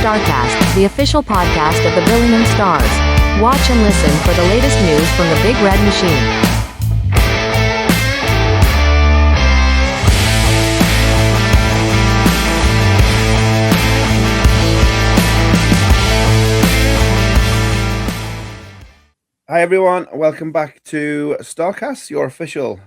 STARCAST, the official podcast of the Billingham Stars. Watch and listen for the latest news from the Big Red Machine. Hi everyone, welcome back to STARCAST, your official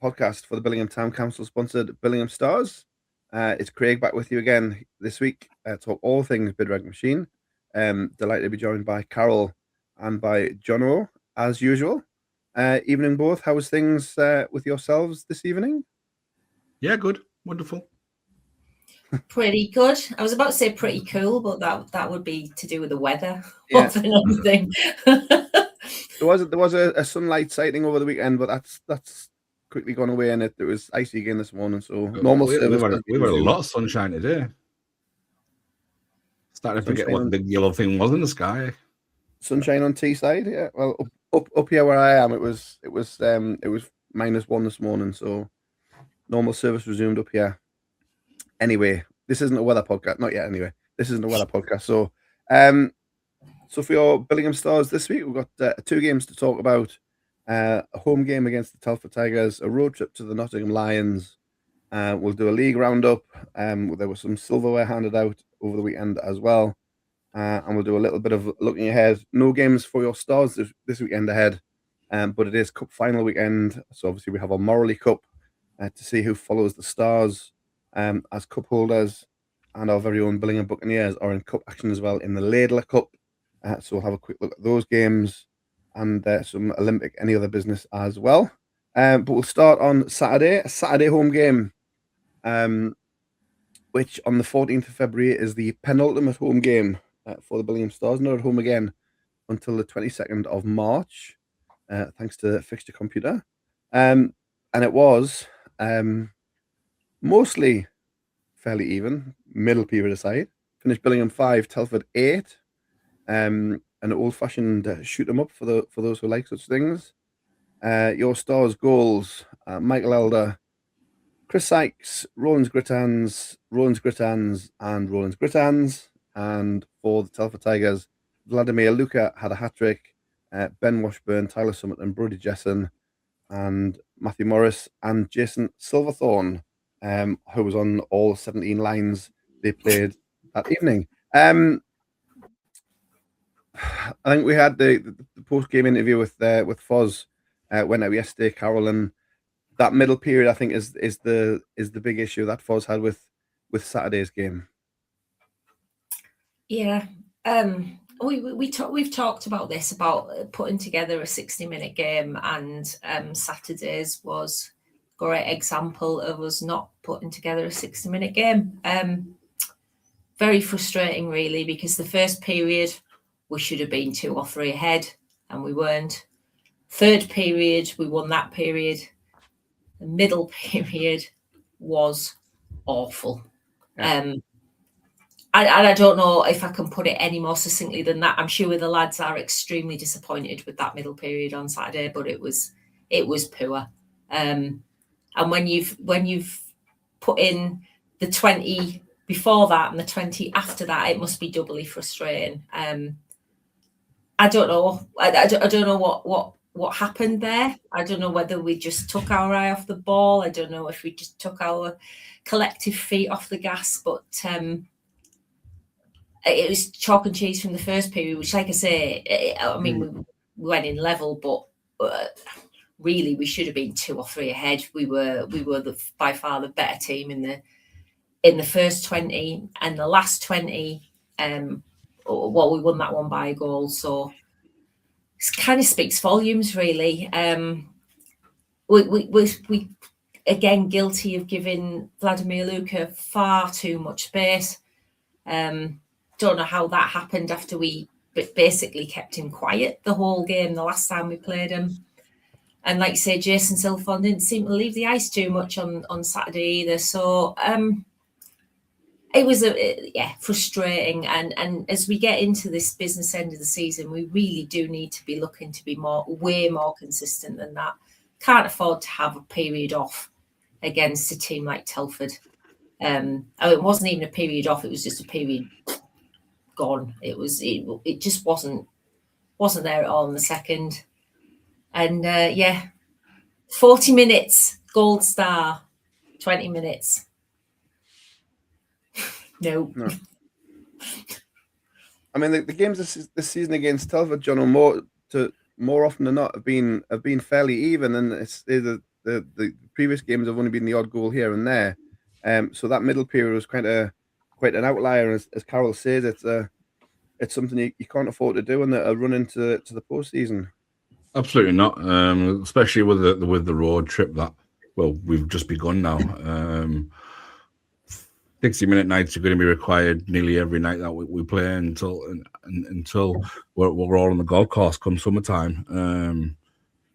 podcast for the Billingham Town Council sponsored Billingham Stars. It's Craig back with you again this week to talk all things Big Red Machine. Delighted to be joined by Carol and by Jono as usual. Evening both, how was things with yourselves this evening? Yeah, good, wonderful. Pretty good. I was about to say pretty cool, but that would be to do with the weather more than anything. There was a sunlight sighting over the weekend, but that's quickly gone away, and it was icy again this morning. So normal service. We were a lot of sunshine today. Starting to forget what the big yellow thing was in the sky. Sunshine on Teesside, yeah. Well, up here where I am, it was -1 this morning. So normal service resumed up here. Anyway, this isn't a weather podcast, not yet. Anyway, this isn't a weather podcast. So, So for your Billingham Stars this week, we've got 2 games to talk about. A home game against the Telford Tigers, a road trip to the Nottingham Lions. We'll do a league roundup. There was some silverware handed out over the weekend as well. And we'll do a little bit of looking ahead. No games for your Stars this weekend ahead, but it is Cup final weekend. So obviously we have our Moralee Cup to see who follows the Stars as cup holders. And our very own Billingham Buccaneers are in cup action as well in the Laidler Cup. So we'll have a quick look at those games and some Olympic, any other business as well. But we'll start on Saturday, a Saturday home game, which on the 14th of February is the penultimate home game for the Billingham Stars. Not at home again until the 22nd of March, thanks to Fixture Computer. And it was mostly fairly even, middle period aside. Finished Billingham 5, Telford 8. An old-fashioned shoot 'em up for those who like such things. Your Stars goals: Michael Elder, Chris Sykes, Roland's Grittans, and Roland's Grittans. And for the Telford Tigers, Vladimir Luka had a hat-trick. Ben Washburn, Tyler Summit, and Brody Jessen, and Matthew Morris and Jason Silverthorne, who was on all 17 lines they played that evening. I think we had the post-game interview with Foz went out yesterday, Carol, and that middle period I think is the big issue that Foz had with Saturday's game. Yeah, we've talked about this, about putting together a 60-minute game, and Saturday's was a great example of us not putting together a 60-minute game. Very frustrating, really, because the first period we should have been 2 or 3 ahead, and we weren't. Third period, we won that period. The middle period was awful. Yeah. I don't know if I can put it any more succinctly than that. I'm sure the lads are extremely disappointed with that middle period on Saturday, but it was poor. And when you've put in the 20 before that and the 20 after that, it must be doubly frustrating. I don't know. I don't know what happened there. I don't know whether we just took our eye off the ball. I don't know if we just took our collective feet off the gas. But it was chalk and cheese from the first period, which, like I say, we went in level, but really we should have been 2 or 3 ahead. We were by far the better team in the first 20, and the last 20. Well, we won that one by a goal, so it kind of speaks volumes, really. We again guilty of giving Vladimir Luka far too much space. Don't know how that happened after we basically kept him quiet the whole game the last time we played him. And like I say, Jason Silverthorne didn't seem to leave the ice too much on Saturday either. So it was frustrating, and as we get into this business end of the season, we really do need to be looking to be way more consistent than that. Can't afford to have a period off against a team like Telford. It wasn't even a period off; it was just a period gone. It just wasn't there at all in the second. And 40 minutes, gold star, 20 minutes. No. I mean, the games this season against Telford, John, more often than not have been fairly even, and the previous games have only been the odd goal here and there. So that middle period was quite an outlier. As Carol says, it's something you can't afford to do in a run into the postseason. Absolutely not, especially with the road trip that we've just begun now. 60-minute nights are going to be required nearly every night that we play until we're all on the golf course come summertime.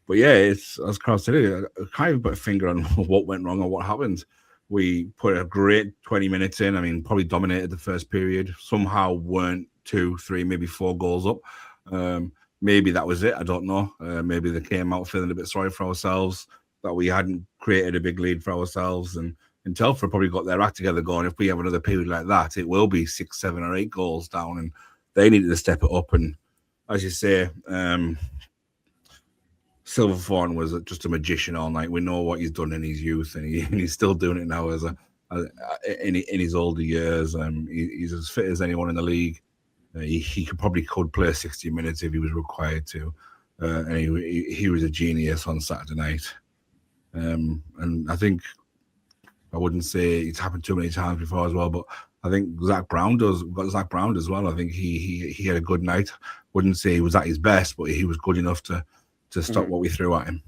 But yeah, it's, as Carl said, I can't even put a finger on what went wrong or what happened. We put a great 20 minutes in. I mean, probably dominated the first period. Somehow weren't 2, 3, maybe 4 goals up. Maybe that was it. I don't know. Maybe they came out feeling a bit sorry for ourselves that we hadn't created a big lead for ourselves. And Telford probably got their act together going. If we have another period like that, it will be 6, 7 or 8 goals down. And they needed to step it up. And as you say, Silverthorne was just a magician all night. We know what he's done in his youth, and he's still doing it now in his older years. He's as fit as anyone in the league. He could play 60 minutes if he was required to. And he was a genius on Saturday night. And I think, I wouldn't say it's happened too many times before as well, but I think Zach Brown as well. I think he had a good night. Wouldn't say he was at his best, but he was good enough to stop what we threw at him.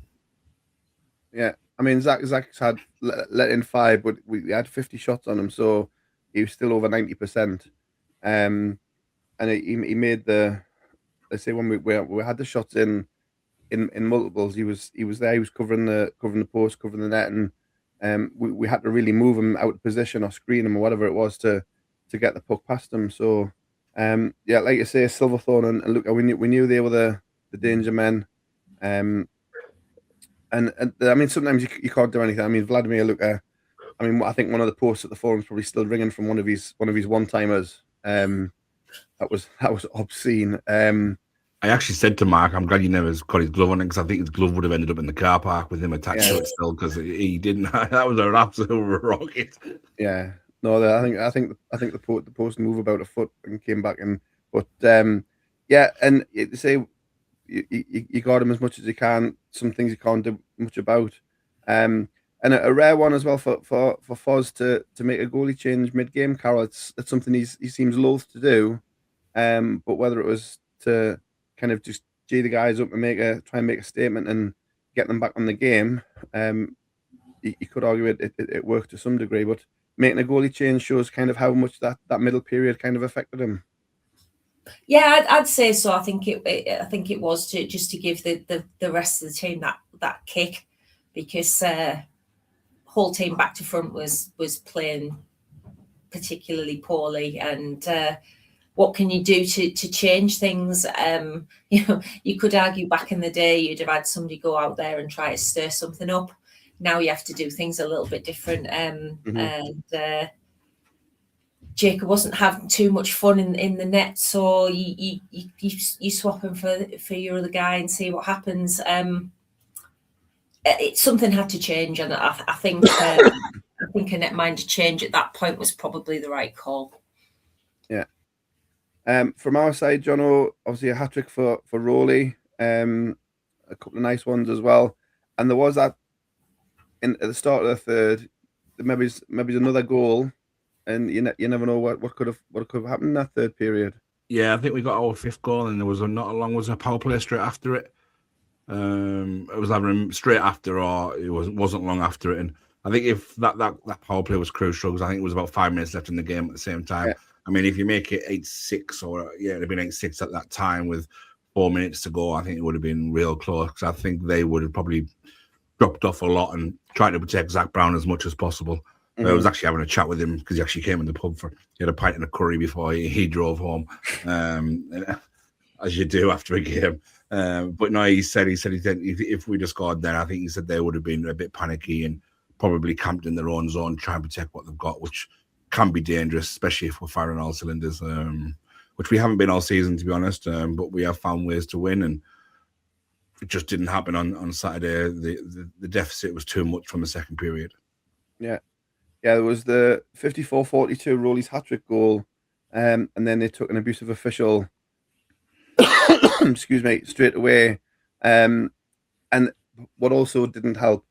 Yeah, I mean, Zach's had let in 5, but we had 50 shots on him, so he was still over 90%. And he made let's say when we had the shots in multiples, he was there. He was covering the post, covering the net, and we had to really move him out of position or screen him or whatever it was to get the puck past him. So like you say, Silverthorne and Luca, we knew they were the danger men. And I mean, sometimes you can't do anything. I mean, Vladimir Luca, I mean, I think one of the posts at the forum is probably still ringing from one of his one-timers. That was obscene. I actually said to Mark, I'm glad you never got his glove on it, because I think his glove would have ended up in the car park with him attached to it still, because he didn't. That was an absolute rocket. Yeah, no, I think the post moved about a foot and came back, and and you say you got him as much as you can. Some things you can't do much about. And a rare one as well for Foz to make a goalie change mid-game, Carol. It's something he seems loath to do. But whether it was to kind of just G the guys up and try and make a statement and get them back on the game, you could argue it worked to some degree. But making a goalie change shows kind of how much that middle period kind of affected him. Yeah, I'd say so. I think it was to give the rest of the team that kick, because whole team back to front was playing particularly poorly, and what can you do to change things? You could argue back in the day you'd have had somebody go out there and try to stir something up. Now you have to do things a little bit different, and Jacob wasn't having too much fun in the net, so you swap him for your other guy and see what happens. Something had to change, and I think a netminder change at that point was probably the right call. Yeah. From our side, Jono, obviously a hat-trick for Rowley, a couple of nice ones as well, and there was that at the start of the third, maybe another goal. And you never know what could have happened in that third period. Yeah, I think we got our 5th goal, and there was was a power play straight after it. It was either straight after, or it wasn't long after it. And I think if that power play was crucial, because I think it was about 5 minutes left in the game at the same time. Yeah. I mean, if you make it 8-6, or it'd have been 8-6 at that time with 4 minutes to go, I think it would have been real close. Because I think they would have probably dropped off a lot and tried to protect Zach Brown as much as possible. I was actually having a chat with him, because he actually came in the pub he had a pint and a curry before he drove home, as you do after a game. But no, he said if we'd have scored then, I think he said they would have been a bit panicky and probably camped in their own zone, trying to protect what they've got, which can be dangerous, especially if we're firing all cylinders. which we haven't been all season, to be honest. But we have found ways to win, and it just didn't happen on Saturday. The deficit was too much from the second period. Yeah, there was the 54-42 Rowley's hat-trick goal, and then they took an abusive official, excuse me, straight away. And what also didn't help,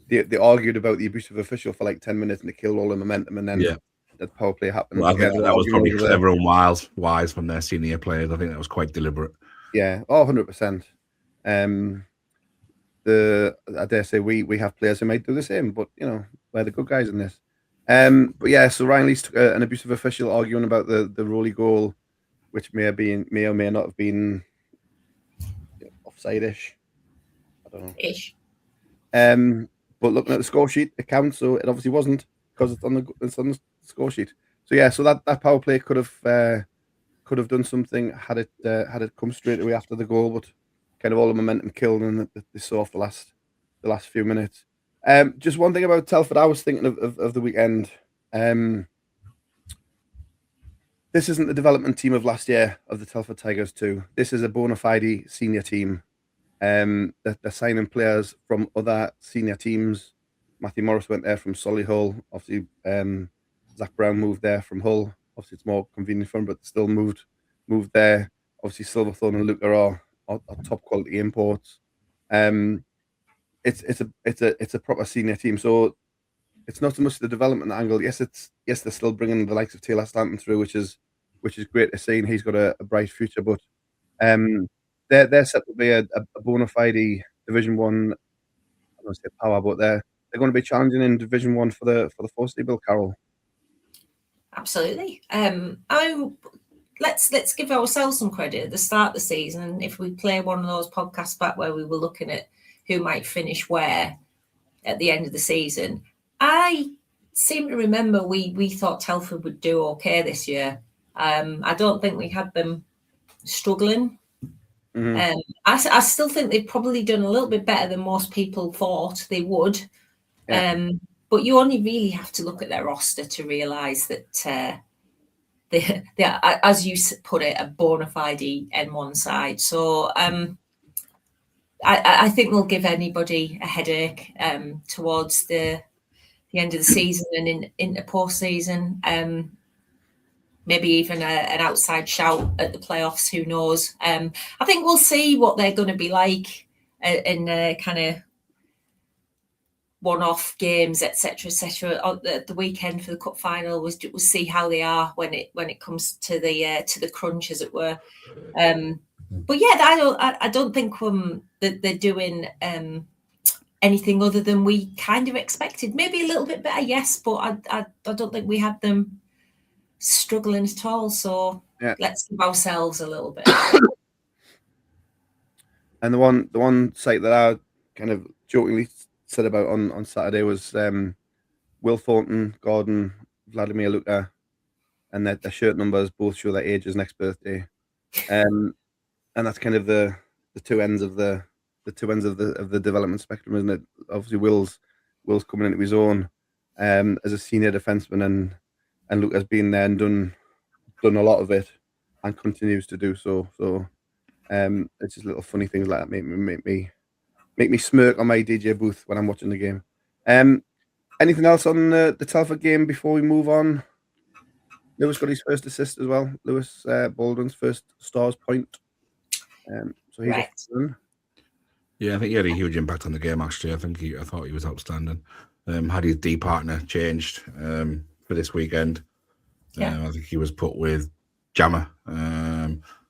they argued about the abusive official for like 10 minutes and it killed all the momentum, and then the power play happened. Well, I think that was probably clever and wise from their senior players. I think that was quite deliberate. Yeah, 100%. I dare say we have players who might do the same, but we're the good guys in this. But yeah, so Ryan Lees took an abusive official arguing about the Rowley goal, which may or may not have been offside-ish. I don't know. Ish. But looking at the score sheet, it counts, so it obviously wasn't, because it's on the score sheet. So yeah, so that power play could have done something had it come straight away after the goal, but kind of all the momentum killed, and they saw off the last few minutes. Just one thing about Telford, I was thinking of the weekend. This isn't the development team of last year of the Telford Tigers 2. This is a bona fide senior team. They're signing players from other senior teams. Matthew Morris went there from Solihull. Obviously, Zach Brown moved there from Hull. Obviously, it's more convenient for him, but still moved there. Obviously, Silverthorne and Luca are top quality imports. It's a proper senior team. So it's not so much the development angle. Yes, they're still bringing the likes of Taylor Stanton through, which is great to see, and he's got a bright future. But they're set to be a bona fide Division 1. I don't want to say power, but they're going to be challenging in Division 1 for the foreseeable, Carol. Absolutely. Let's give ourselves some credit at the start of the season. If we play one of those podcasts back where we were looking at who might finish where at the end of the season, I seem to remember we thought Telford would do okay this year. I don't think we had them struggling. Mm-hmm. I still think they've probably done a little bit better than most people thought they would. Yeah. But you only really have to look at their roster to realise that they are, as you put it, a bona fide N1 side. So I think they'll give anybody a headache towards the end of the season and into post-season. Maybe even an outside shout at the playoffs, who knows. I think we'll see what they're going to be like in kind of one-off games, etc., on the weekend for the cup final. We'll see how they are when it comes to the crunch, as it were. But yeah, I don't think that they're doing anything other than we kind of expected. Maybe a little bit better, yes, but I don't think we had them struggling at all. So let's give ourselves a little bit. And the one site that I kind of jokingly said about on Saturday was Will Thornton, Gordon, Vladimir Luka, and their shirt numbers both show their ages next birthday. And that's kind of the two ends of the development spectrum, isn't it? Obviously, Will's coming into his own as a senior defenseman, and Luka's been there and done a lot of it and continues to do so. So it's just little funny things like that make me smirk on my DJ booth when I'm watching the game. Anything else on the Telford game before we move on? Lewis got his first assist as well. Lewis Baldwin's first Stars point. So he's Right. Yeah, I think he had a huge impact on the game, actually. I thought he was outstanding. Had his D partner changed for this weekend. I think he was put with Jammer.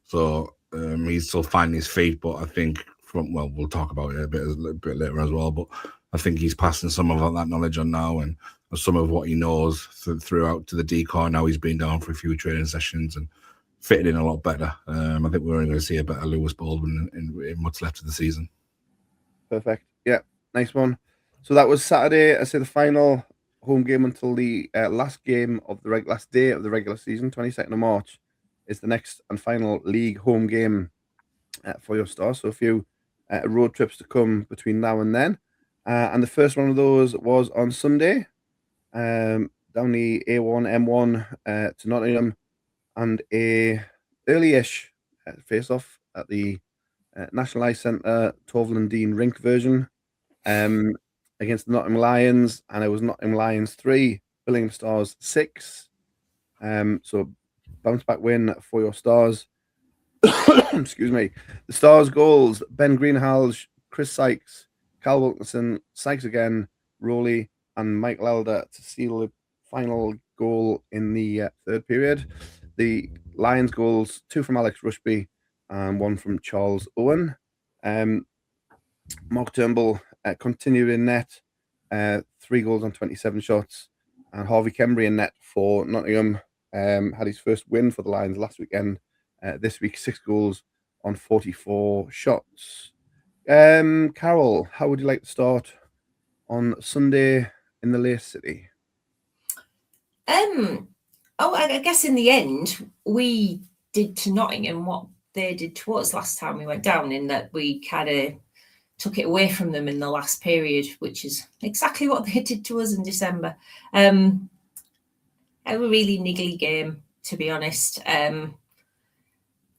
So he's still finding his feet, but I think we'll talk about it a bit later as well, but I think he's passing some of that knowledge on now, and some of what he knows throughout to the decor. Now he's been down for a few training sessions and fitted in a lot better. I think we're only going to see a better Lewis Baldwin in what's left of the season. Perfect. Yeah, nice one. So that was Saturday. I say the final home game until the last day of the regular season, 22nd of March, is the next and final league home game for your Stars. So a few road trips to come between now and then. And the first one of those was on Sunday, down the A1, M1 to Nottingham, and a early-ish face-off at the National Ice Centre Torval and Dean rink version against the Nottingham Lions, and it was Nottingham Lions 3, Billingham Stars 6. So bounce back win for your Stars. Excuse me. The Stars goals: Ben Greenhalgh, Chris Sykes, Cal Wilkinson, Sykes again, Rowley, and Mike Laidler to seal the final goal in the third period. The Lions goals: 2 from Alex Rushby and 1 from Charles Owen. Mark Turnbull continued in net, 3 goals on 27 shots, and Harvey Kembry in net for Nottingham. Had his first win for the Lions last weekend. This week, 6 goals on 44 shots. Carol, how would you like to start on Sunday in the Lace City? I guess in the end, we did to Nottingham what they did to us last time we went down, in that we kind of took it away from them in the last period, which is exactly what they did to us in December. A really niggly game, to be honest.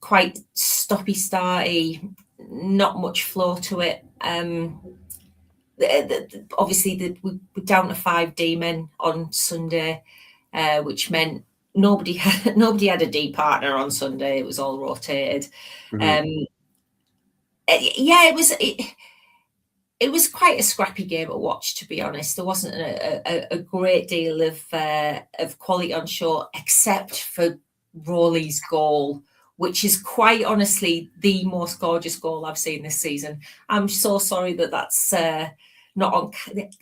Quite stoppy-starty, not much flow to it. Obviously, we're down to 5 D-men on Sunday, which meant nobody had a D partner on Sunday. It was all rotated. Mm-hmm. It was quite a scrappy game to watch, to be honest. There wasn't a great deal of quality on show, except for Rowley's goal, which is quite honestly the most gorgeous goal I've seen this season. I'm so sorry that that's not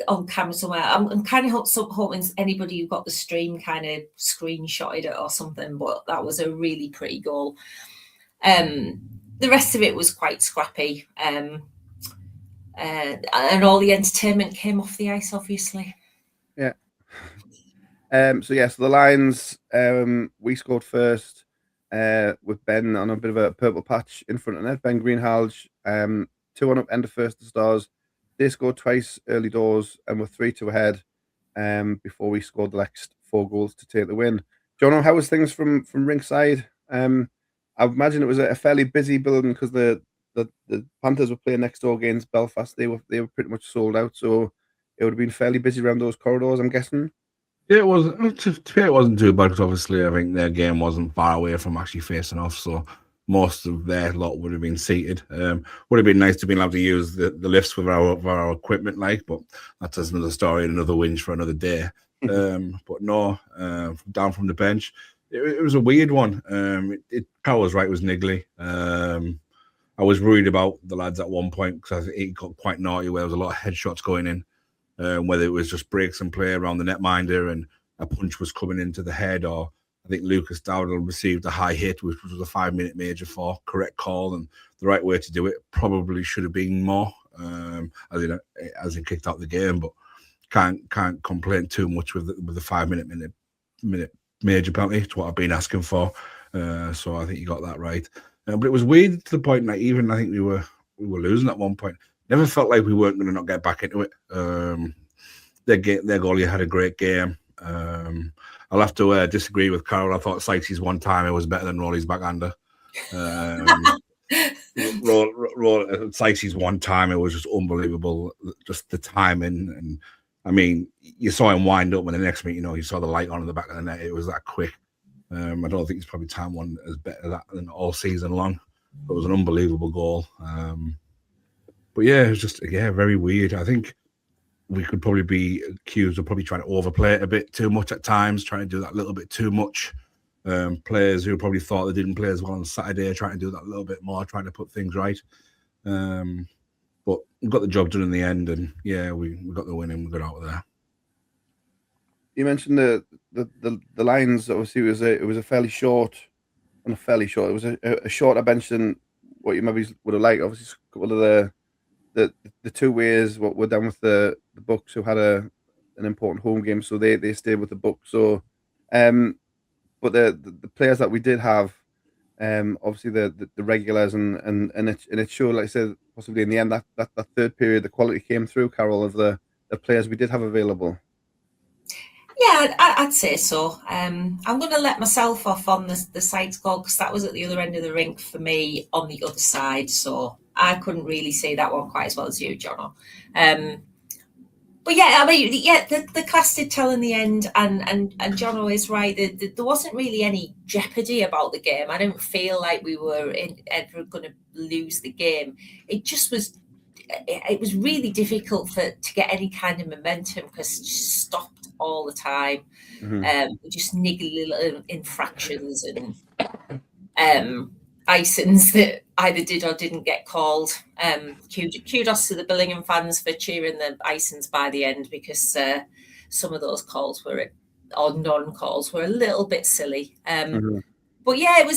on camera somewhere. I'm kind of hoping anybody who got the stream kind of screenshotted it or something, but that was a really pretty goal. The rest of it was quite scrappy. And all the entertainment came off the ice, obviously. Yeah. So the Lions, we scored first with Ben on a bit of a purple patch in front of net. Ben Greenhalgh, 2-1 up, end of first, the Stars. They scored twice early doors and were 3-2 ahead before we scored the next 4 goals to take the win. John, how was things from Rinkside? I imagine it was a fairly busy building because the Panthers were playing next door against Belfast. They were pretty much sold out, so it would have been fairly busy around those corridors, I'm guessing. Yeah, it was. It wasn't too bad because obviously I think their game wasn't far away from actually facing off, so most of their lot would have been seated. Would have been nice to be able to use the lifts with our equipment, but that's another story and another whinge for another day. But no, down from the bench, it was a weird one. Carl was right, it was niggly. I was worried about the lads at one point because it got quite naughty where there was a lot of headshots going in. Whether it was just breaks and play around the netminder and a punch was coming into the head, or I think Lucas Dowdle received a high hit, which was a 5-minute major for correct call and the right way to do it. Probably should have been more, as in kicked out the game, but can't complain too much with the 5-minute major penalty. It's what I've been asking for, so I think you got that right. But it was weird to the point that even I think we were losing at one point. Never felt like we weren't going to not get back into it. Their goalie had a great game. I'll have to disagree with Carol. I thought Sykes' one-timer was better than Rowley's backhander. Sykes' one-timer was just unbelievable. Just the timing. And, I mean, you saw him wind up, and the next minute, you saw the light on in the back of the net. It was that quick. I don't think he's probably time one as better than all season long. It was an unbelievable goal. But yeah, it was just very weird. I think we could probably be accused of probably trying to overplay it a bit too much at times, trying to do that little bit too much. Players who probably thought they didn't play as well on Saturday, trying to do that a little bit more, trying to put things right. But we got the job done in the end, and we got the win and we got out of there. You mentioned the Lions. Obviously, it was a fairly short, not fairly short. It was a shorter bench than what you maybe would have liked. Obviously, a couple of the 2 ways what we're done with the Bucks, who had an important home game, so they stayed with the Bucks. So, but the players that we did have, obviously the regulars and it showed, like I said, possibly in the end that third period the quality came through, Carol, of the players we did have available. Yeah, I'd say so. I'm going to let myself off on the side goal because that was at the other end of the rink for me on the other side. So I couldn't really see that one quite as well as you, Jono. But yeah, I mean, yeah, the class did tell in the end, and Jono is right. There wasn't really any jeopardy about the game. I didn't feel like we were ever going to lose the game. It just was. It was really difficult to get any kind of momentum because it just stopped all the time. Just niggly little infractions and icings that either did or didn't get called. Kudos to the Billingham fans for cheering the icings by the end because some of those calls were, or non-calls, were a little bit silly. But yeah,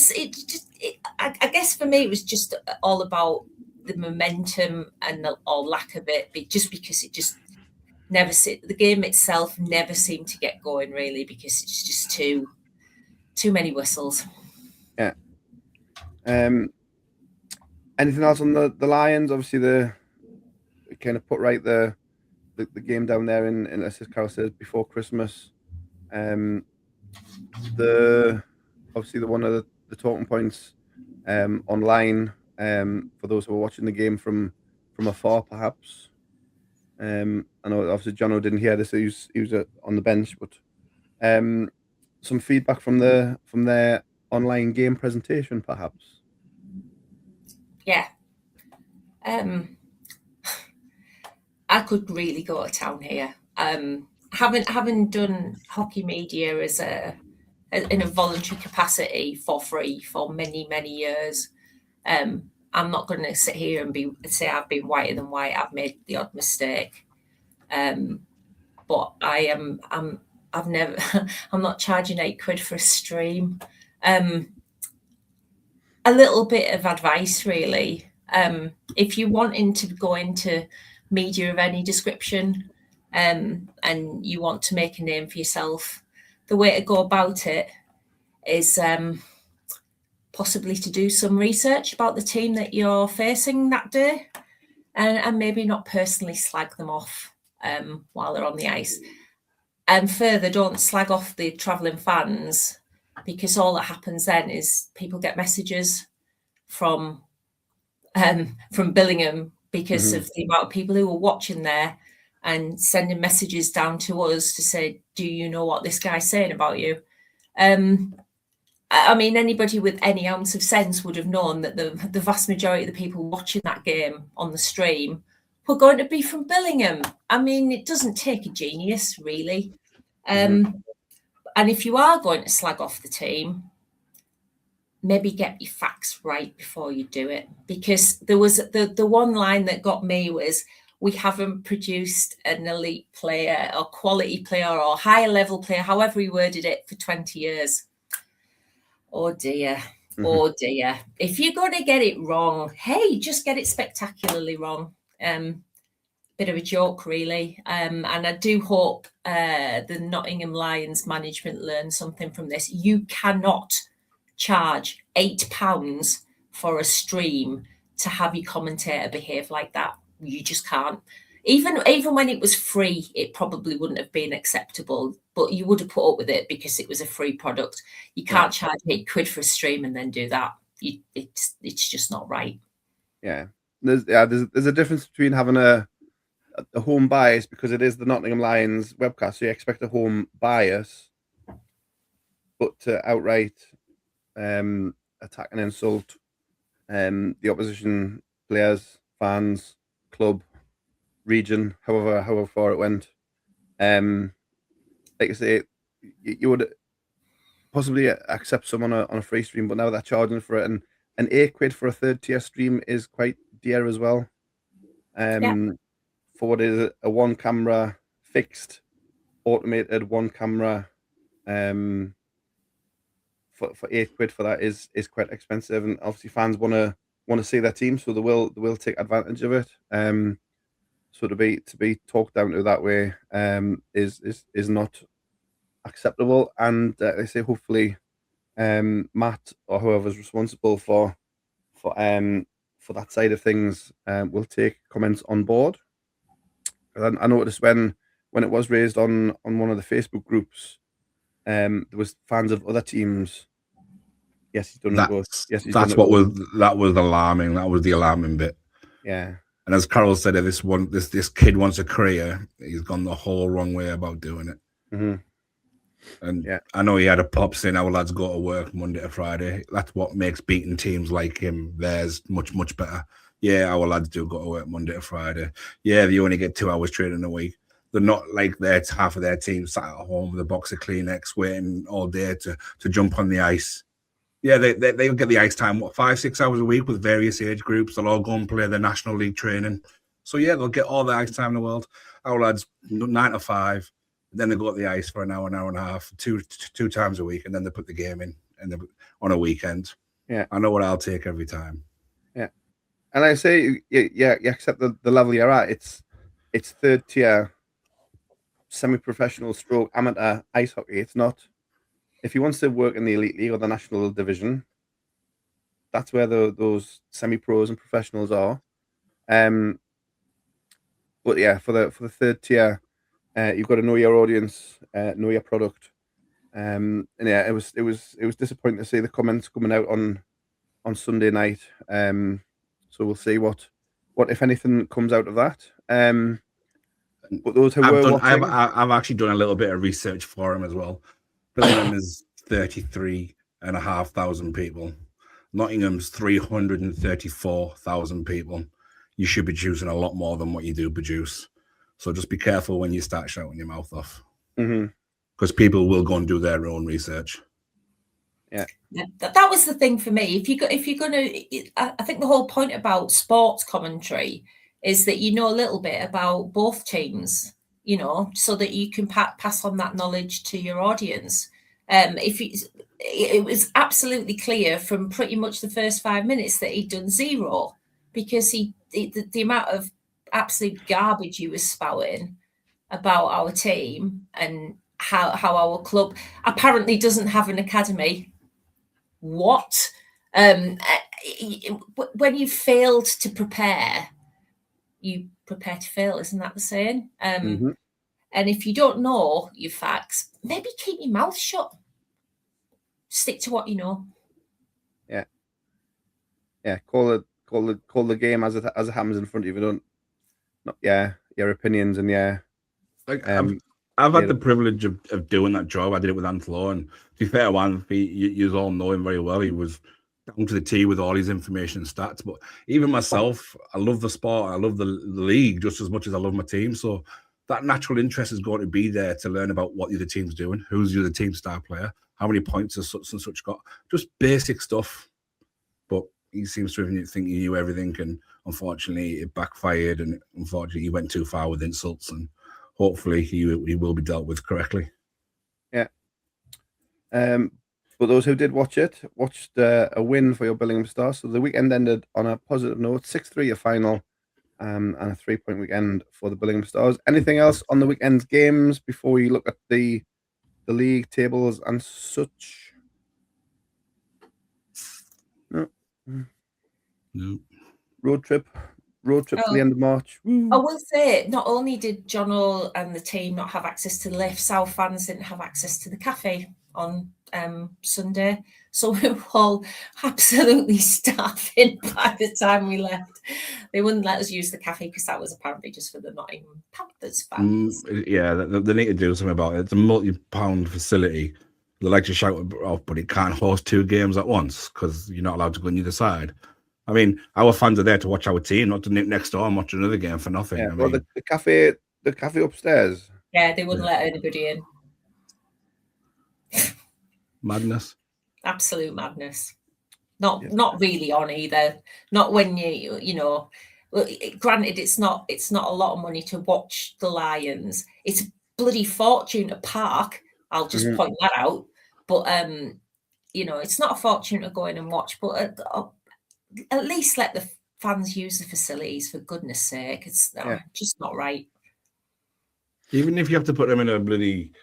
I guess for me, it was just all about the momentum and or lack of it, just because it just never the game itself never seemed to get going really because it's just too many whistles. Yeah. Anything else on the Lions? Obviously, the kind of put right the game down there in as Carol says before Christmas. Obviously the one of the talking points online for those who are watching the game from afar, perhaps. I know obviously Jono didn't hear this; he was on the bench, but some feedback from their online game presentation, perhaps. Yeah. I could really go to town here. Having done hockey media in a voluntary capacity for free for many years, I'm not going to sit here and say I've been whiter than white. I've made the odd mistake, but I'm not charging £8 for a stream. A little bit of advice, really. If you're wanting to go into media of any description, and you want to make a name for yourself, the way to go about it is possibly to do some research about the team that you're facing that day, and maybe not personally slag them off while they're on the ice. And further, don't slag off the travelling fans, because all that happens then is people get messages from Billingham because of the amount of people who are watching there and sending messages down to us to say, do you know what this guy's saying about you? I mean, anybody with any ounce of sense would have known that the vast majority of the people watching that game on the stream were going to be from Billingham. I mean, it doesn't take a genius, really. And if you are going to slag off the team, maybe get your facts right before you do it. Because there was the one line that got me was, we haven't produced an elite player or quality player or higher level player, however he worded it, for 20 years. Oh dear. Oh dear. If you're going to get it wrong, hey, just get it spectacularly wrong. Bit of a joke, really. And I do hope the Nottingham Lions management learn something from this. You cannot charge £8 for a stream to have your commentator behave like that. You just can't. Even when it was free, it probably wouldn't have been acceptable, but you would have put up with it because it was a free product. You can't charge £8 for a stream and then do that. It's just not right. Yeah, there's a difference between having a home bias, because it is the Nottingham Lions webcast, so you expect a home bias, but to outright attack and insult the opposition players, fans, club, region, however far it went. Like I say, you would possibly accept someone on a free stream, but now they're charging for it, and £8 for a third tier stream is quite dear as well. For what is a one camera fixed automated one camera, for £8 for that is quite expensive, and obviously fans want to see their team, so they will take advantage of it. So to be talked down to that way is not acceptable, and I say hopefully Matt or whoever's responsible for that side of things will take comments on board. I noticed when when it was raised on one of the Facebook groups, there was fans of other teams. Yes, he's done it. Yes, he's done That's it. what was alarming. That was the alarming bit. Yeah. And as Carol said, this kid wants a career. He's gone the whole wrong way about doing it. Mm-hmm. And yeah. I know he had a pop saying our lads go to work Monday to Friday. That's what makes beating teams like him theirs much, much better. Yeah, our lads do go to work Monday to Friday. Yeah, they only get 2 hours training a week. They're not like half of their team sat at home with a box of Kleenex waiting all day to jump on the ice. Yeah, they'll get the ice time, 5-6 hours a week with various age groups. They'll all go and play the National League training. So yeah, they'll get all the ice time in the world. Our lads, 9 to 5. Then they go to the ice for an hour and a half, two times a week, and then they put the game in on a weekend. Yeah, I know what I'll take every time. Yeah, and I say, yeah, you accept the level you're at. It's third tier, semi-professional stroke amateur ice hockey. It's not. If he wants to work in the elite league or the national division, that's where those semi-pros and professionals are. But yeah, for the third tier. You've got to know your audience, know your product, and yeah, it was disappointing to see the comments coming out on Sunday night. So we'll see what if anything comes out of that. But those who were watching, I've actually done a little bit of research for him as well. Billingham is 33,500 people. Nottingham's 334,000 people. You should be producing a lot more than what you do produce. So just be careful when you start shouting your mouth off, because people will go and do their own research. Yeah, that was the thing for me. If you're going to, I think the whole point about sports commentary is that you know a little bit about both teams, so that you can pass on that knowledge to your audience. It was absolutely clear from pretty much the first 5 minutes that he'd done zero, because the amount of absolute garbage he was spouting about our team and how our club apparently doesn't have an academy. What? When you failed to prepare, you prepare to fail, isn't that the saying? And if you don't know your facts, maybe keep your mouth shut. Stick to what you know. Yeah. Yeah. Call the game as it happens in front of you. Your opinions and I've had the privilege of doing that job. I did it with Anthor, and to be fair, you all know him very well. He was down to the T with all his information and stats. But even myself, I love the sport. I love the league just as much as I love my team. So that natural interest is going to be there to learn about what the other team's doing, who's the other team star player, how many points has such and such got, just basic stuff. But he seems to think he knew everything, and unfortunately it backfired, and unfortunately he went too far with insults, and hopefully he will be dealt with correctly. Yeah. But those who did watched a win for your Billingham Stars. So the weekend ended on a positive note, 6-3 your final, and a 3-point weekend for the Billingham Stars. Anything else on the weekend's games before we look at the league tables and such? No. Road trip to the end of March. Woo. I will say, not only did John O'L and the team not have access to the lift, South fans didn't have access to the cafe on Sunday. So we were all absolutely starving by the time we left. They wouldn't let us use the cafe because that was apparently just for the Nottingham Panthers fans. Yeah, they need to do something about it. It's a multi-pound facility. They like to shout it off, but it can't host 2 games at once because you're not allowed to go on either side. I mean, our fans are there to watch our team, not to nip next door and watch another game for nothing. Yeah, well, the cafe upstairs. Yeah, they wouldn't let anybody in. Madness. Absolute madness. Not really on either. Not when you know. Well, granted, it's not a lot of money to watch the Lions. It's a bloody fortune to park. I'll just point that out. But it's not a fortune to go in and watch. But at least let the fans use the facilities, for goodness sake. It's just not right. Even if you have to put them in a bloody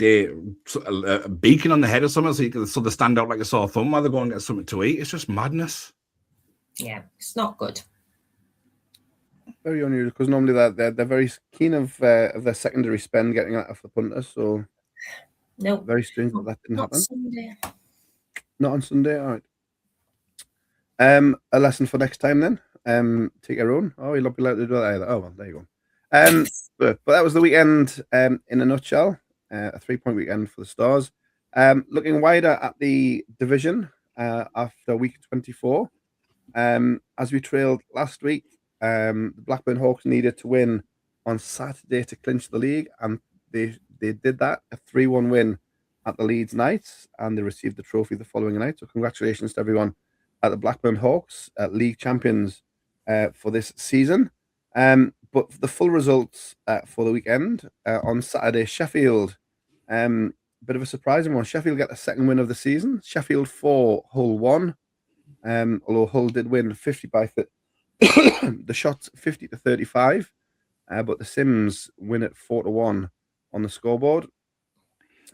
a beacon on the head or something, so they stand out like a sore thumb while they go and get something to eat, it's just madness. Yeah, it's not good. Very unusual because normally they're very keen of their secondary spend getting that off the punters. So No, very strange that didn't not happen. Sunday. Not on Sunday. All right. A lesson for next time then. Take your own. Oh, you'll not be allowed to do that either. Oh well, there you go. But that was the weekend. In a nutshell, a 3-point weekend for the Stars. Looking wider at the division after week 24. As we trailed last week, the Blackburn Hawks needed to win on Saturday to clinch the league, and they did that, a 3-1 win at the Leeds Knights, and they received the trophy the following night. So congratulations to everyone at the Blackburn Hawks, league champions for this season. But the full results for the weekend on Saturday, Sheffield, bit of a surprising one. Sheffield get the second win of the season. Sheffield 4, Hull 1. Although Hull did win 50 by the shots 50 to 35, but the Sims win at 4-1 on the scoreboard.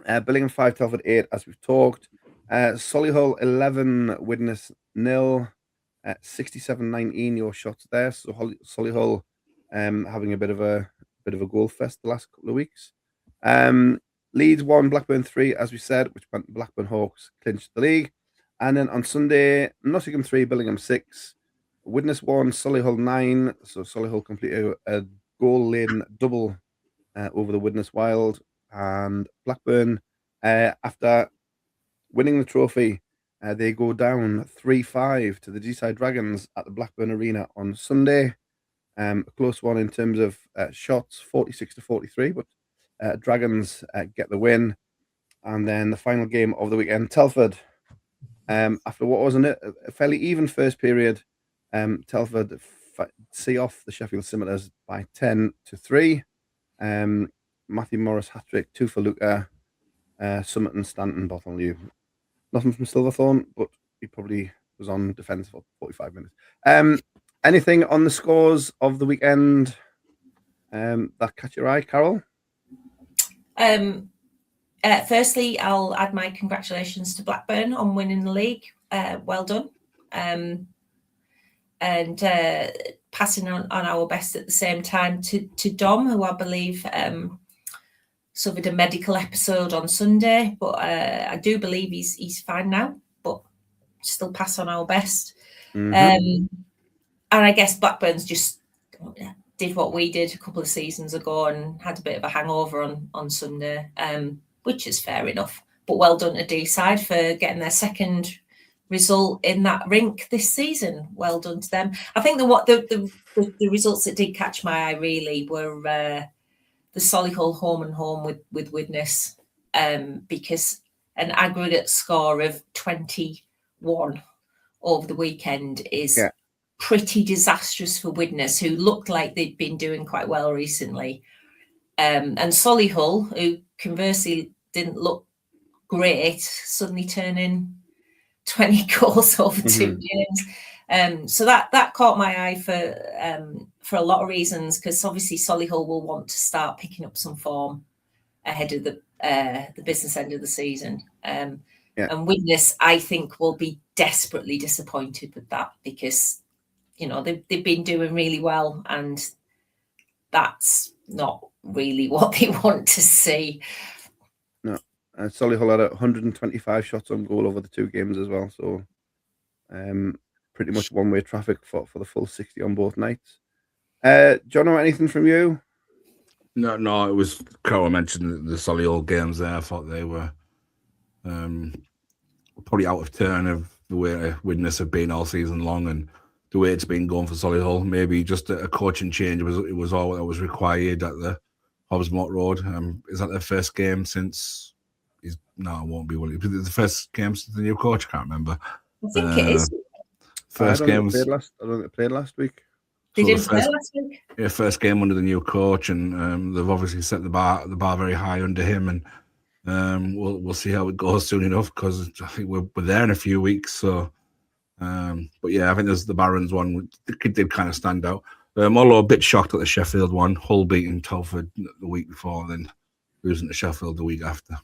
Billingham 5, Telford 8, as we've talked. Solihull 11, Widnes 0. 67-19 your shots there. So Solihull having a bit of a goal fest the last couple of weeks. Leeds 1, Blackburn 3, as we said, which meant Blackburn Hawks clinched the league. And then on Sunday, Nottingham 3, Billingham 6, Widnes 1, Solihull 9. So Solihull completed a goal-laden double over the Widnes Wild. And Blackburn, after winning the trophy, they go down 3-5 to the Teesside Dragons at the Blackburn Arena on Sunday. A close one in terms of shots, 46 to 43, but Dragons get the win. And then the final game of the weekend, Telford. After what wasn't it, a fairly even first period, Telford see off the Sheffield Scimitars by 10 to 3. Matthew Morris hat-trick, 2 for Luca, Summit and Stanton both on leave. Nothing from Silverthorne, but he probably was on defence for 45 minutes. Anything on the scores of the weekend that catch your eye, Carol? Firstly, I'll add my congratulations to Blackburn on winning the league. Well done. And passing on our best at the same time to Dom, who I believe suffered a medical episode on Sunday, but I do believe he's fine now, but still pass on our best. And I guess Blackburn's just did what we did a couple of seasons ago and had a bit of a hangover on Sunday, which is fair enough. But well done to Teesside for getting their second result in that rink this season. Well done to them. I think the results that did catch my eye really were the Solihull home and home with Widnes, because an aggregate score of 21 over the weekend is pretty disastrous for Widnes, who looked like they'd been doing quite well recently. And Solihull, who conversely didn't look great, suddenly turning 20 goals over 2 games. So that caught my eye for a lot of reasons, because obviously Solihull will want to start picking up some form ahead of the business end of the season. And Widnes, I think, will be desperately disappointed with that, because they've been doing really well, and that's not really what they want to see. No, Solihull had 125 shots on goal over the 2 games as well, so pretty much one-way traffic for the full 60 on both nights. John, anything from you? No, it was Carol mentioned the Solihull games there. I thought they were probably out of turn of the way Widnes have been all season long, and the way it's been going for Solihull. Maybe just a coaching change was all that was required at the Hobbs Moat Road. Is that their first game since? No, it won't be. Will it? The first game since the new coach? I can't remember. I think it is. First game. I don't think they played last week. They didn't play last week. Yeah, first game under the new coach, and they've obviously set the bar very high under him, and we'll see how it goes soon enough, because I think we're there in a few weeks. So, but yeah, I think there's the Barons one. It did kind of stand out. Although a bit shocked at the Sheffield one. Hull beating Telford the week before, then losing to Sheffield the week after.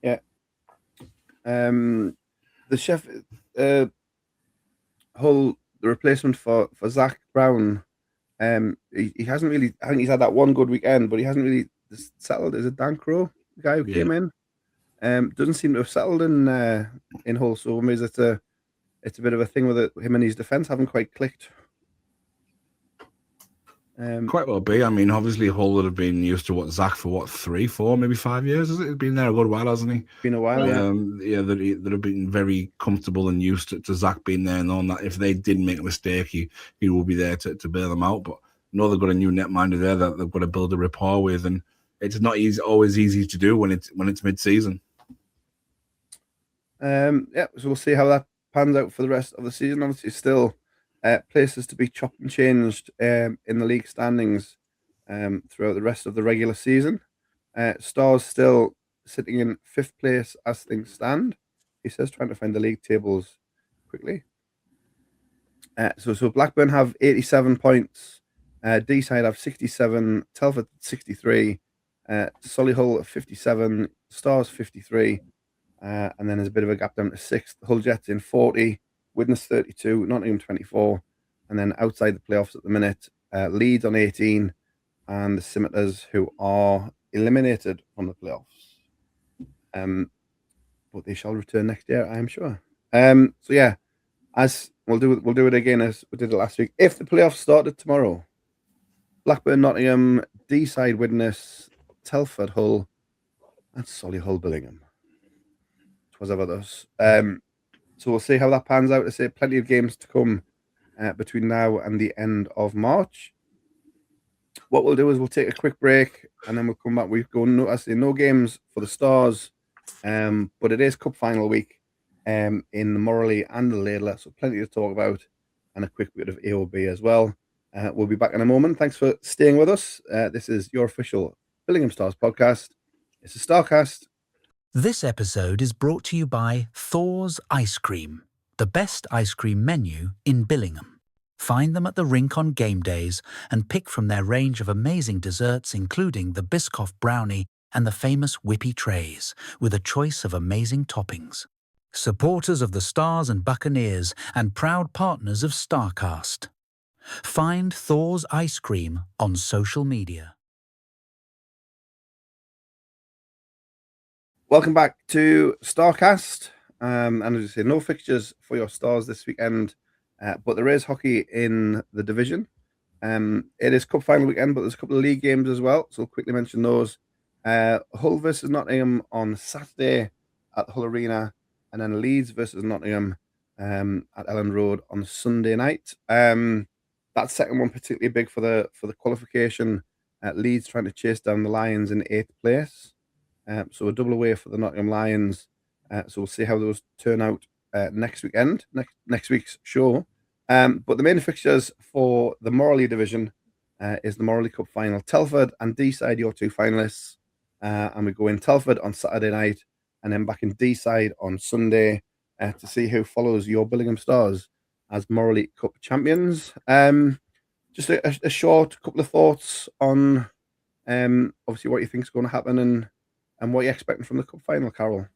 Yeah. The Sheffield Hull, the replacement for Zach Brown He hasn't really. I think he's had that one good weekend, but he hasn't really settled. Is it Dan Crowe, the guy who came in? Doesn't seem to have settled in Hull. So maybe it's a bit of a thing with him and his defence haven't quite clicked. Quite well be. I mean, obviously Hull would have been used to Zach for 3, 4, maybe 5 years. Has it? He's been there a good while, hasn't he? Been a while, yeah. Yeah, they'd have been very comfortable and used to Zach being there, and knowing that if they did make a mistake, he will be there to bail them out. But know they've got a new netminder there that they've got to build a rapport with, and it's not always easy to do when it's mid-season. Yeah, so we'll see how that pans out for the rest of the season. Obviously, still places to be chopped and changed in the league standings throughout the rest of the regular season. Stars still sitting in 5th place as things stand. He says, trying to find the league tables quickly. So Blackburn have 87 points. Teesside have 67. Telford 63. Solihull 57. Stars 53. And then there's a bit of a gap down to 6th. Hull Jets in 40. Widnes 32. Nottingham 24. And then outside the playoffs at the minute, Leeds on 18. And the Scimitars, who are eliminated from the playoffs. But they shall return next year, I am sure. So yeah, as we'll do it again as we did it last week. If the playoffs started tomorrow, Blackburn, Nottingham, Teesside, Widnes, Telford, Hull, and Solihull, Billingham. Was about us. So we'll see how that pans out. I say plenty of games to come between now and the end of March. What we'll do is we'll take a quick break and then we'll come back. We've got no games for the Stars, but it is Cup final week in the Moralee and the Laidler, so plenty to talk about and a quick bit of AOB as well. We'll be back in a moment. Thanks for staying with us. This is your official Billingham Stars podcast. It's a STARCAST. This episode is brought to you by Thor's Ice Cream, the best ice cream menu in Billingham. Find them at the rink on game days and pick from their range of amazing desserts, including the Biscoff brownie and the famous whippy trays, with a choice of amazing toppings. Supporters of the Stars and Buccaneers and proud partners of STARCAST. Find Thor's Ice Cream on social media. Welcome back to STARCAST. And as you say, no fixtures for your Stars this weekend, but there is hockey in the division. It is Cup final weekend, but there's a couple of league games as well, so I'll quickly mention those. Hull versus Nottingham on Saturday at Hull Arena, and then Leeds versus Nottingham at Ellen Road on Sunday night. That second one particularly big for the qualification. Leeds trying to chase down the Lions in 8th place. So a double away for the Nottingham Lions. So we'll see how those turn out next weekend, next week's show. But the main fixtures for the Moralee division is the Moralee Cup final. Telford and Teesside, your 2 finalists. And we go in Telford on Saturday night and then back in Teesside on Sunday to see who follows your Billingham Stars as Moralee Cup champions. Just a short couple of thoughts on obviously what you think is going to happen and what you're expecting from the Cup final, Carol.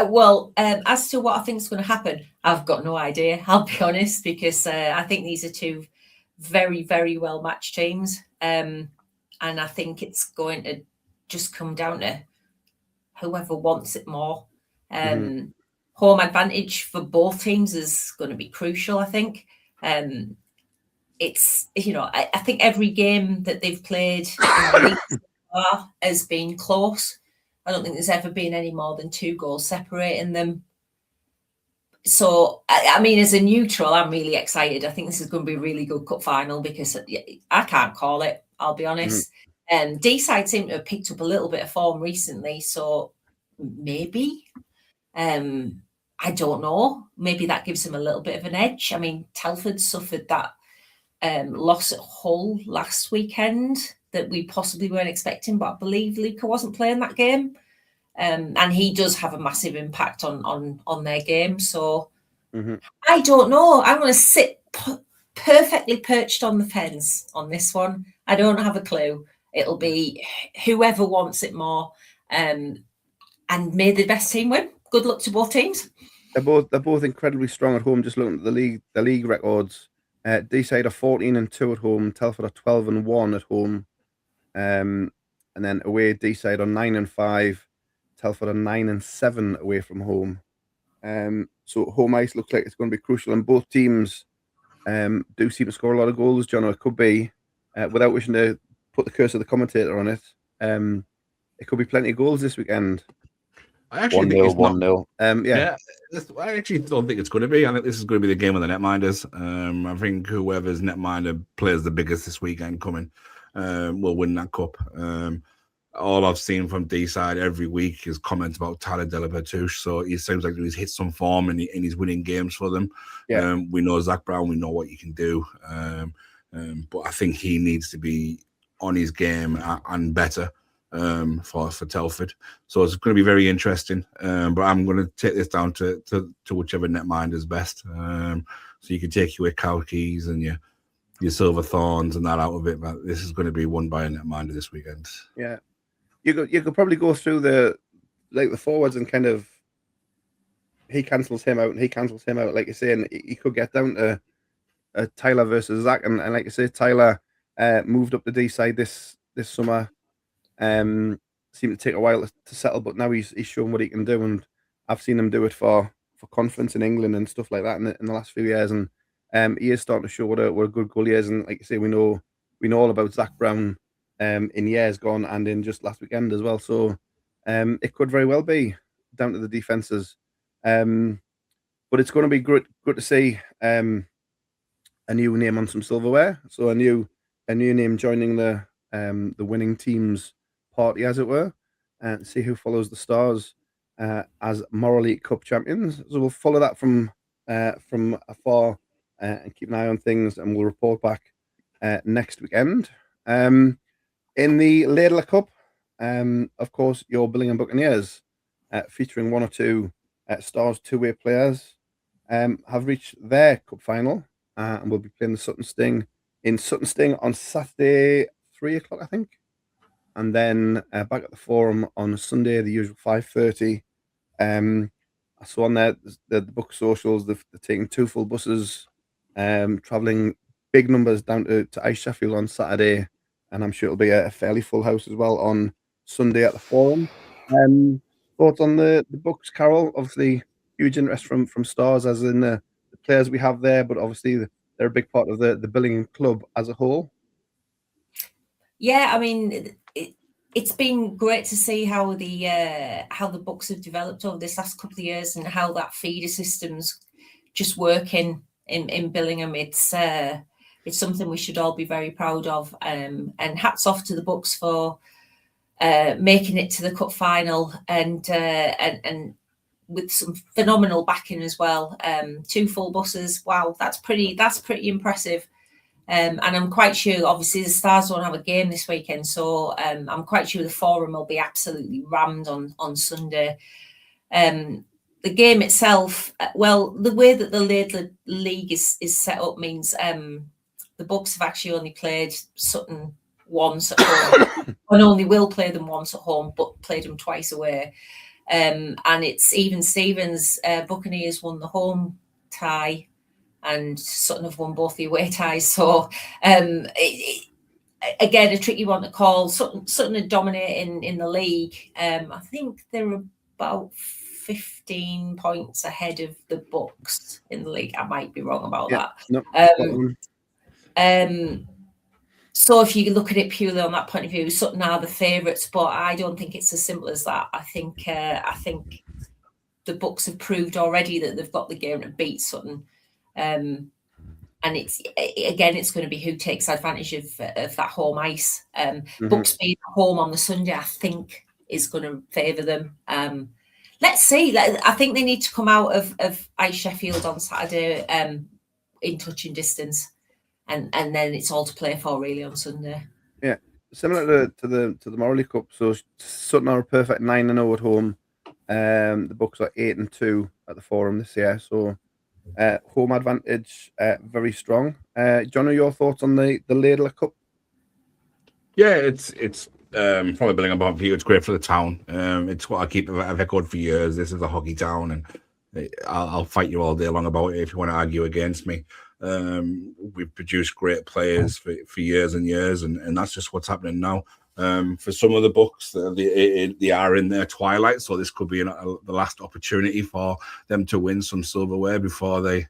Well, as to what I think is going to happen, I've got no idea, I'll be honest, because I think these are 2 very, very well-matched teams. And I think it's going to just come down to whoever wants it more. Home advantage for both teams is going to be crucial, I think. It's, I think every game that they've played in the league has been close. I don't think there's ever been any more than 2 goals separating them. So, I mean, as a neutral, I'm really excited. I think this is going to be a really good cup final because I can't call it, I'll be honest. Teesside seem to have picked up a little bit of form recently, so maybe. I don't know. Maybe that gives them a little bit of an edge. I mean, Telford suffered that loss at Hull last weekend that we possibly weren't expecting, but I believe Luca wasn't playing that game. And he does have a massive impact on their game. So I don't know. I'm going to sit perfectly perched on the fence on this one. I don't have a clue. It'll be whoever wants it more. And may the best team win. Good luck to both teams. They're both incredibly strong at home. Just looking at the league records, Deeside are 14-2 at home. Telford are 12-1 at home. And then away, Deeside are 9-5. Telford are 9-7 away from home. So home ice looks like it's going to be crucial, and both teams do seem to score a lot of goals, John. Or it could be, without wishing to put the curse of the commentator on it, it could be plenty of goals this weekend. I actually think it's 1-0. I actually don't think it's going to be. I think this is going to be the game of the netminders. I think whoever's netminder plays the biggest this weekend coming will win that cup. All I've seen from Teesside every week is comments about Tyler Delabertouche. So he seems like he's hit some form and he's winning games for them. Yeah. We know Zach Brown. We know what you can do. But I think he needs to be on his game and better for Telford. So it's going to be very interesting. But I'm going to take this down to whichever netminder is best. So you can take your Kalkis and your Silver Thorns and that out of it. But this is going to be won by a netminder this weekend. Yeah. You could probably go through the forwards and kind of he cancels him out and he cancels him out. Like you say, and he could get down to Tyler versus Zach. And like you say, Tyler moved up the D side this summer. Seemed to take a while to settle, but now he's shown what he can do. And I've seen him do it for conference in England and stuff like that in the last few years. And he is starting to show what a good goalie is. And like you say, we know all about Zach Brown. In years gone and in just last weekend as well. So it could very well be down to the defences. But it's going to be good to see a new name on some silverware. So a new name joining the winning team's party, as it were, and see who follows the Stars as Moralee Cup champions. So we'll follow that from afar and keep an eye on things, and we'll report back next weekend. In the Laidler Cup, of course, your Billingham Buccaneers, featuring one or two Stars two-way players, have reached their cup final and will be playing the Sutton Sting in Sutton Sting on Saturday, 3 o'clock, I think. And then back at the Forum on Sunday, the usual 5:30. I saw on there the book socials, they're taking 2 full buses, travelling big numbers down to Ice Sheffield on Saturday. And I'm sure it'll be a fairly full house as well on Sunday at the Forum. Thoughts on the books, Carol? Obviously, huge interest from Stars, as in the players we have there, but obviously they're a big part of the Billingham club as a whole. Yeah, I mean, it's been great to see how the books have developed over this last couple of years and how that feeder system's just working in Billingham. It's something we should all be very proud of. And hats off to the books for making it to the cup final and with some phenomenal backing as well. 2 full buses. Wow, that's pretty impressive. And I'm quite sure, obviously, the Stars won't have a game this weekend, so I'm quite sure the Forum will be absolutely rammed on Sunday. The game itself, well, the way that the Laidler League is set up means the Bucks have actually only played Sutton once at home, and only will play them once at home, but played them twice away. And it's even Stevens. Buccaneers won the home tie, and Sutton have won both the away ties. So again, a tricky one to call. Sutton are dominating in the league. I think they're about 15 points ahead of the Bucks in the league. I might be wrong about that. No, so if you look at it purely on that point of view, Sutton are the favourites, but I don't think it's as simple as that. I think the Bucks have proved already that they've got the game to beat Sutton, and it's going to be who takes advantage of that home ice. Bucks being home on the Sunday, I think, is going to favour them. Let's see. I think they need to come out of Ice Sheffield on Saturday in touching distance. And then it's all to play for really on Sunday. Yeah, similar to the Moralee Cup. So Sutton are a perfect 9-0 at home. The Bucks are 8-2 at the Forum this year. So home advantage very strong. John, are your thoughts on the Laidler Cup? Yeah, it's from a Billingham point of view, it's great for the town. It's what I've echoed for years. This is a hockey town, and I'll fight you all day long about it if you want to argue against me. We've produced great players for years and years, and that's just what's happening now. For some of the books, they are in their twilight, so this could be the last opportunity for them to win some silverware before they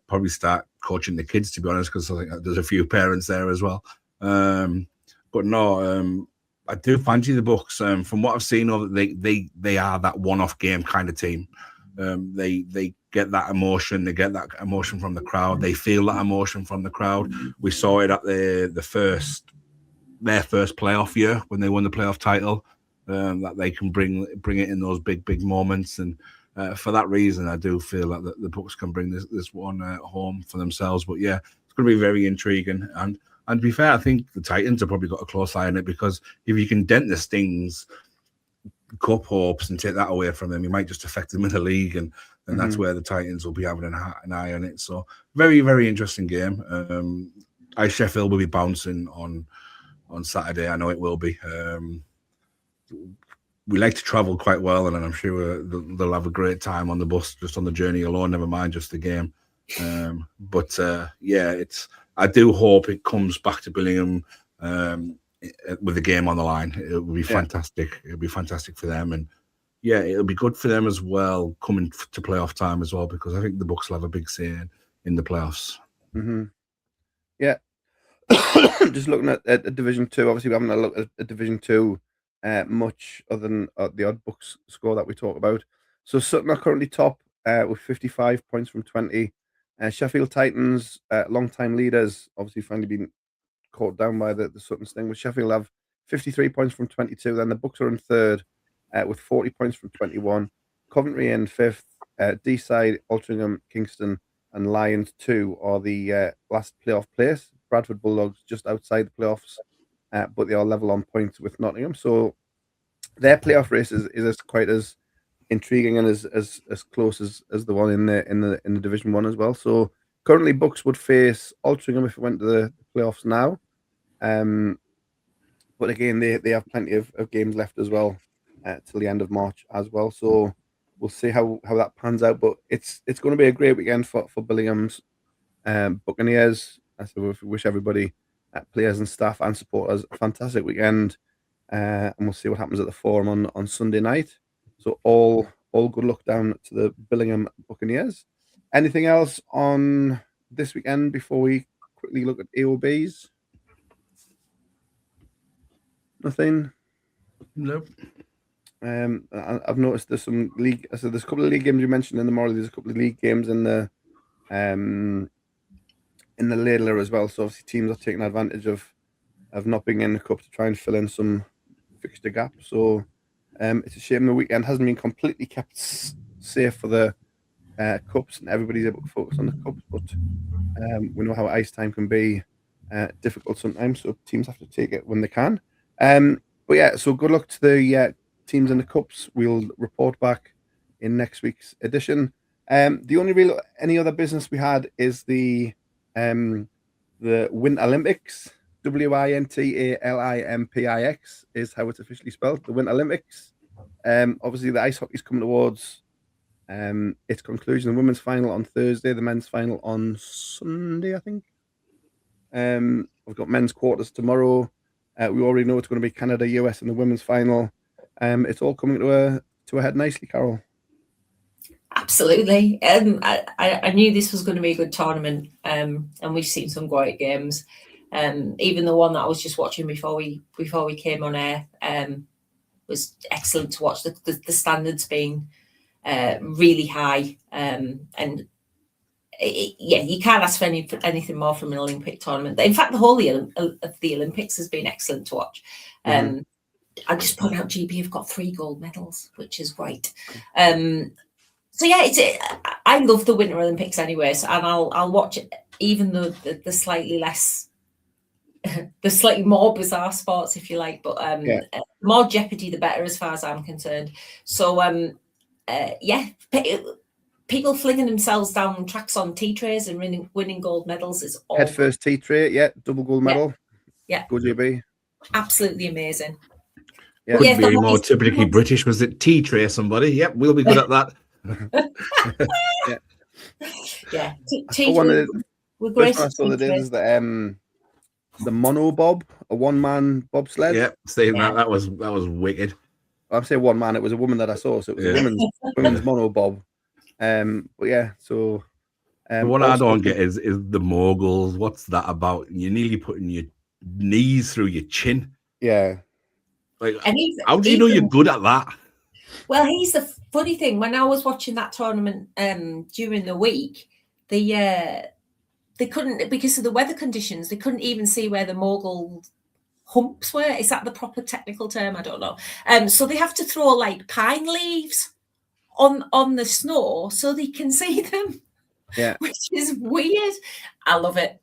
probably start coaching the kids, to be honest, because I think there's a few parents there as well. But no, I do fancy the Bucks. From what I've seen, they are that one-off game kind of team. They get that emotion. They get that emotion from the crowd. They feel that emotion from the crowd. We saw it at their first playoff year when they won the playoff title. That they can bring it in those big moments, and for that reason, I do feel that the Bucks can bring this one home for themselves. But yeah, it's going to be very intriguing. And to be fair, I think the Titans have probably got a close eye on it, because if you can dent the Sting's cup hopes and take that away from them, you might just affect them in the league, and that's where the Titans will be having an eye on it. So very, very interesting game. Sheffield will be bouncing on Saturday. I know it will be. We like to travel quite well, and I'm sure they'll have a great time on the bus, just on the journey alone, never mind just the game. But yeah, I do hope it comes back to Billingham with the game on the line. It will be fantastic. It'll be fantastic for them, and yeah, it'll be good for them as well coming to playoff time as well, because I think the Bucks will have a big say in the playoffs. Yeah. Just looking at Division 2, obviously we haven't looked at Division 2 much other than the odd Bucks score that we talk about. So Sutton are currently top with 55 points from 20. Sheffield Titans, long-time leaders, obviously finally been caught down by the Sutton Sting. With Sheffield have 53 points from 22. Then the Bucks are in third with 40 points from 21. Coventry in fifth. Teesside, Altrincham, Kingston, and Lions 2 are the last playoff place. Bradford Bulldogs just outside the playoffs, but they are level on points with Nottingham. So their playoff race is quite as intriguing and as close as the one in the Division 1 as well. So currently Bucks would face Altrincham if it went to the playoffs now. But again, they have plenty of games left as well till the end of March as well. So we'll see how that pans out. But it's going to be a great weekend for Billingham's Buccaneers. So we wish everybody, players and staff and supporters, a fantastic weekend. And we'll see what happens at the Forum on Sunday night. So all good luck down to the Billingham Buccaneers. Anything else on this weekend before we quickly look at AOBs? Nothing? Nope. I've noticed there's some league. So there's a couple of league games you mentioned in the Moralee. There's a couple of league games in the Laidler as well. So obviously teams are taking advantage of not being in the cup to try and fill in some fixture gap. So it's a shame the weekend hasn't been completely kept safe for the cups and everybody's able to focus on the cups. But we know how ice time can be difficult sometimes. So teams have to take it when they can. But yeah, so good luck to the teams in the cups. We'll report back in next week's edition. The only any other business we had is the Winter Olympics. WINTALIMPIX is how it's officially spelled. The Winter Olympics. Obviously, the ice hockey's coming towards its conclusion. The women's final on Thursday, the men's final on Sunday, I think. We've got men's quarters tomorrow. We already know it's going to be Canada, US in the women's final. It's all coming to a head nicely, Carol. Absolutely. I knew this was going to be a good tournament, and we've seen some great games. Even the one that I was just watching before we came on air was excellent to watch. The standards being really high, and you can't ask for anything more from an Olympic tournament. In fact, the whole of the Olympics has been excellent to watch. I just point out GB have got 3 gold medals, which is great. So yeah, I love the Winter Olympics anyway, and I'll watch it, even though the slightly less, the slightly more bizarre sports, if you like. But more jeopardy, the better, as far as I'm concerned. So people flinging themselves down tracks on tea trays and winning gold medals is all head first tea tray, double gold medal. Yeah, go GB. Absolutely amazing. Yeah, would be more typically British. Was it tea tray? Somebody? Yep, we'll be good at that. Yeah, I saw one of the we're first great. one I saw that is the mono bob, a one-man bobsled. Yeah, saying Yeah. that was wicked. I'm saying one man. It was a woman that I saw, so it was Yeah. a women's mono bob. But yeah, so But what I also- don't get is the moguls. What's that about? You're nearly putting your knees through your chin. yeah, Like, And how do you know you're good at that? Well, here's the funny thing. When I was watching that tournament during the week, they couldn't, because of the weather conditions, they couldn't even see where the mogul humps were. Is that the proper technical term? I don't know. So they have to throw like pine leaves on the snow so they can see them. Yeah, Which is weird. I love it.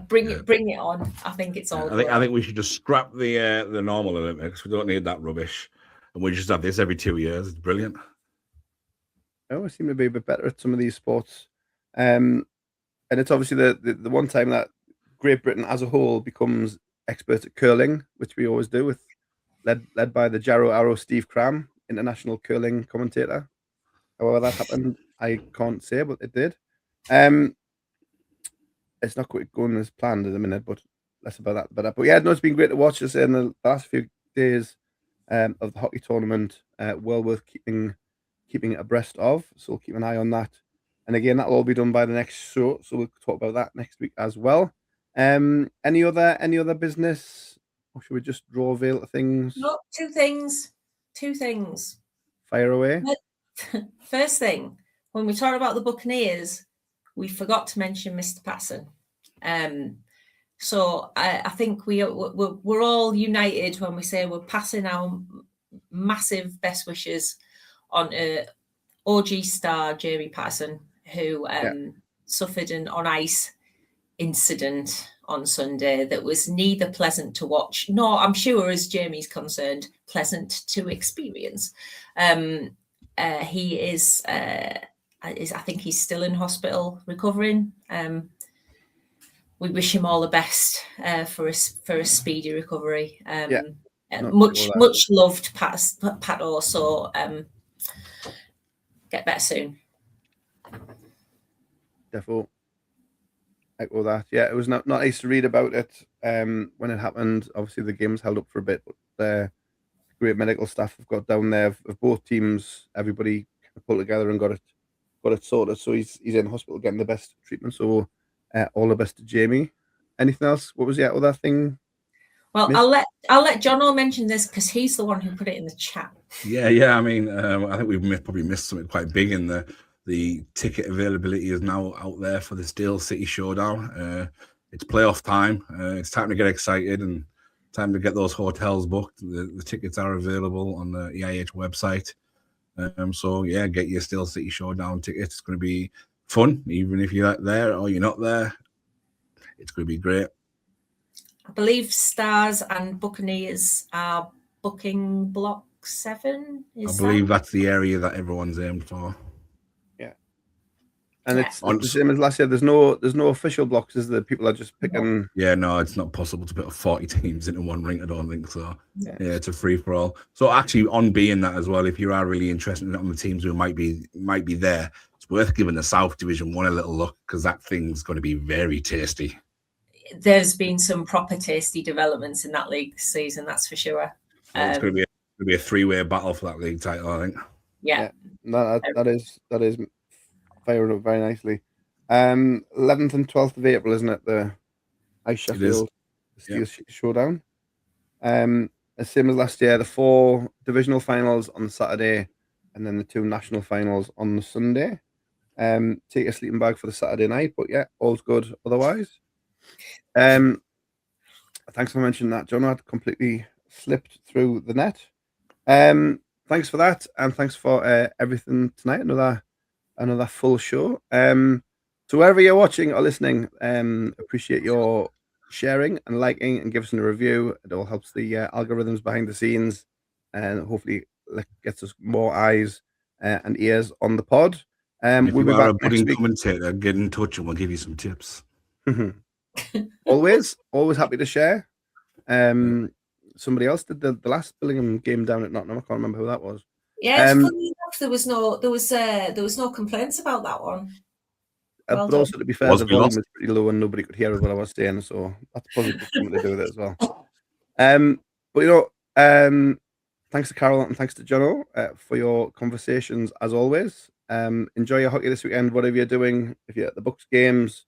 Bring it on. I think it's all. I think we should just scrap the normal Olympics. We don't need that rubbish, and we just have this every 2 years. It's brilliant. I always seem to be a bit better at some of these sports, and it's obviously the one time that Great Britain as a whole becomes experts at curling, which we always do, with led by the Jarrow Arrow Steve Cram, international curling commentator. However that happened, I can't say, but it did. It's not quite going as planned at the minute, but less about that. But yeah, no, it's been great to watch us in the last few days of the hockey tournament. Well worth keeping abreast of. So we'll keep an eye on that. And again, that'll all be done by the next show. So we'll talk about that next week as well. Any other business? Or should we just draw a veil to things? No, two things. Fire away. First thing, when we talk about the Buccaneers, we forgot to mention Mr. Passon. So I think we're all united when we say we're passing our massive best wishes on OG star Jamie Patterson, who suffered an on ice incident on Sunday that was neither pleasant to watch nor, I'm sure, as Jamie's concerned, pleasant to experience. He is I think he's still in hospital recovering. We wish him all the best for a speedy recovery. Much loved Pat also. Get better soon. Definitely. Echo that. Yeah, it was not nice to read about it when it happened. Obviously, the game was held up for a bit, but the great medical staff have got down there of both teams. Everybody pulled together and got it sorted. So he's in hospital getting the best treatment. So all the best to Jamie. Anything else? What was the other thing? Well, I'll let John mention this because he's the one who put it in the chat. Yeah. I mean, I think we've probably missed something quite big in the ticket availability is now out there for the Steel City Showdown. It's playoff time. It's time to get excited and time to get those hotels booked. The tickets are available on the EIH website. So yeah, get your Steel City Showdown tickets. It's going to be fun, even if you're there or you're not there. It's going to be great. I believe Stars and Buccaneers are booking block 7. I believe that's the area that everyone's aimed for. Yeah, and it's the same as last year. There's no official blocks, is there? People are just picking. Yeah, no, it's not possible to put 40 teams into one rink. I don't think so. Yeah, it's a free for all. So actually, on being that as well, if you are really interested in the teams who might be there, it's worth giving the South Division 1 a little look because that thing's going to be very tasty. There's been some proper tasty developments in that league this season, that's for sure. It's going to be a 3-way battle for that league title, I think. Yeah. No, that is firing up very nicely. 11th and 12th of April, isn't it? The Ice Sheffield Steel Showdown. The same as last year, the 4 divisional finals on the Saturday, and then the 2 national finals on the Sunday. Take a sleeping bag for the Saturday night, but yeah, all's good otherwise. Thanks for mentioning that, John. I'd completely slipped through the net. Thanks for that, and thanks for everything tonight. Another full show. So wherever you're watching or listening, appreciate your sharing and liking and give us a review. It all helps the algorithms behind the scenes, and hopefully gets us more eyes and ears on the pod. If we'll you be are back a budding next week. commentator, get in touch and we'll give you some tips. always happy to share. Somebody else did the last Billingham game down at Nottingham. I can't remember who that was. Yeah, it's funny enough, there was no complaints about that one. Well but done. also, to be fair, Was the we volume lost? was pretty low and nobody could hear what I was saying, so that's probably something to do with it as well. But thanks to Carol and thanks to Jono for your conversations as always. Enjoy your hockey this weekend, whatever you're doing. If you're at the Bucks games,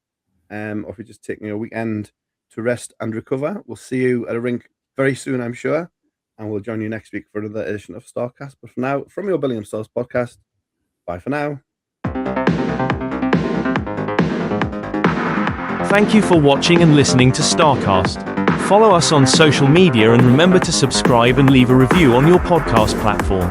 or if you're just taking your weekend to rest and recover, we'll see you at a rink very soon, I'm sure, and we'll join you next week for another edition of STARCAST. But for now, from your Billingham Stars podcast, bye for now. Thank you for watching and listening to STARCAST. Follow us on social media and remember to subscribe and leave a review on your podcast platform.